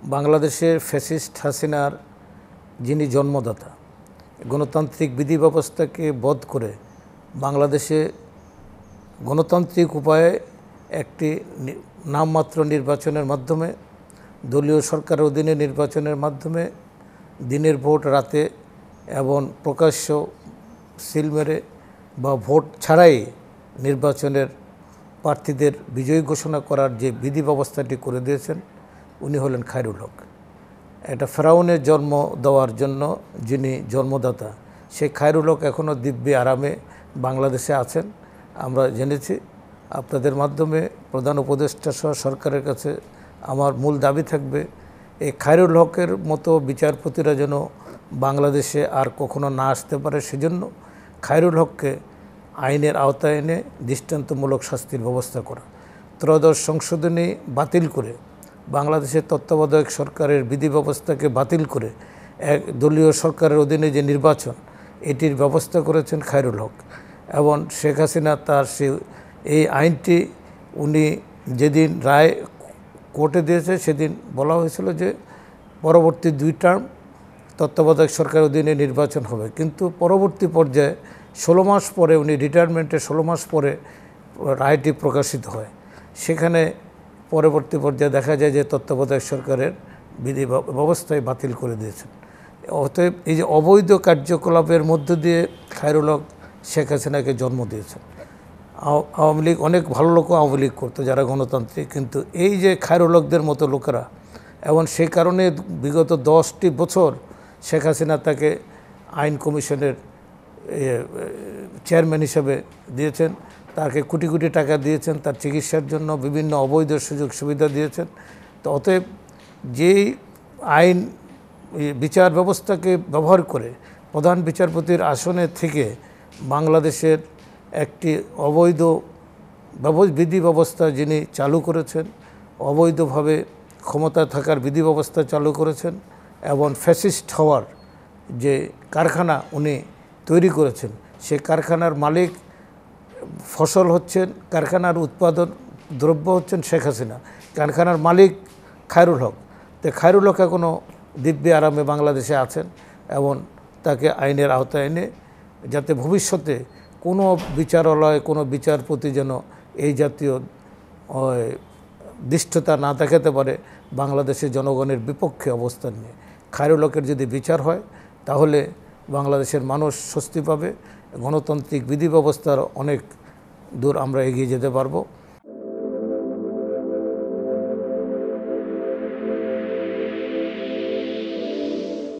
বাংলাদেশের ফ্যাসিস্ট হাসিনার যিনি জন্মদাতা, গণতান্ত্রিক বিধি ব্যবস্থাকে বধ করে বাংলাদেশে গণতান্ত্রিক উপায়ে একটি নামমাত্র নির্বাচনের মাধ্যমে, দলীয় সরকারের অধীনে নির্বাচনের মাধ্যমে, দিনের ভোট রাতে এবং প্রকাশ্য সিল মেরে বা ভোট ছাড়াই নির্বাচনের প্রার্থীদের বিজয়ী ঘোষণা করার যে বিধি ব্যবস্থাটি করে দিয়েছেন, উনি হলেন খায়রুল হক। এটা ফেরাউনের জন্ম দেওয়ার জন্য যিনি জন্মদাতা, সেই খায়রুল হক এখনও দিব্যি আরামে বাংলাদেশে আছেন। আমরা জেনেছি। আপনাদের মাধ্যমে প্রধান উপদেষ্টা সহ সরকারের কাছে আমার মূল দাবি থাকবে, এই খায়রুল হকের মতো বিচারপতিরা যেন বাংলাদেশে আর কখনো না আসতে পারে। সেজন্য খায়রুল হককে আইনের আওতায় এনে দৃষ্টান্তমূলক শাস্তির ব্যবস্থা করা, ত্রয়োদশ সংশোধনী বাতিল করে বাংলাদেশের তত্ত্বাবধায়ক সরকারের বিধি ব্যবস্থাকে বাতিল করে এক দলীয় সরকারের অধীনে যে নির্বাচন, এটির ব্যবস্থা করেছেন খায়রুল হক। এবং শেখ হাসিনা তার এই আইনটি উনি যেদিন রায় কোর্টে দিয়েছে, সেদিন বলা হয়েছিল যে পরবর্তী 2 টার্ম তত্ত্বাবধায়ক সরকারের অধীনে নির্বাচন হবে। কিন্তু পরবর্তী পর্যায়ে 16 মাস পরে, উনি রিটায়ারমেন্টে 16 মাস পরে রায়টি প্রকাশিত হয়। সেখানে পরবর্তী পর্যায়ে দেখা যায় যে তত্ত্বাবধায়ক সরকারের বিধি ব্যবস্থায় বাতিল করে দিয়েছেন। অতএব এই যে অবৈধ কার্যকলাপের মধ্য দিয়ে খায়রুল হক শেখ হাসিনাকে জন্ম দিয়েছেন। আওয়ামী লীগ, অনেক ভালো লোকও আওয়ামী লীগ করতো যারা গণতান্ত্রিক, কিন্তু এই যে খায়রুল হকদের মতো লোকেরা, এবং সেই কারণে বিগত 10টি বছর শেখ হাসিনা তাকে আইন কমিশনের চেয়ারম্যান হিসেবে দিয়েছেন, তাকে কোটি কোটি টাকা দিয়েছেন, তার চিকিৎসার জন্য বিভিন্ন অবৈধ সুযোগ সুবিধা দিয়েছেন। তো অতএব যেই আইন বিচার ব্যবস্থাকে ব্যবহার করে প্রধান বিচারপতির আসনে থেকে বাংলাদেশের একটি অবৈধ বিধি ব্যবস্থা যিনি চালু করেছেন, অবৈধভাবে ক্ষমতা থাকার বিধি ব্যবস্থা চালু করেছেন, এবং ফ্যাসিস্ট হওয়ার যে কারখানা উনি তৈরি করেছেন, সে কারখানার মালিক ফসল হচ্ছেন, কারখানার উৎপাদন দ্রব্য হচ্ছেন শেখ হাসিনা, কারখানার মালিক খায়রুল হক। তো খায়রুল হক এখনও দিব্যি আরামে বাংলাদেশে আছেন, এবং তাকে আইনের আওতায় এনে যাতে ভবিষ্যতে কোনো বিচারালয়, কোনো বিচারপতি যেন এই জাতীয় দৃষ্টতা না দেখাতে পারে বাংলাদেশের জনগণের বিপক্ষে অবস্থান নিয়ে। খায়রুল হকের যদি বিচার হয়, তাহলে বাংলাদেশের মানুষ স্বস্তি পাবে, গণতান্ত্রিক বিধি ব্যবস্থার অনেক দূর আমরা এগিয়ে যেতে পারবো।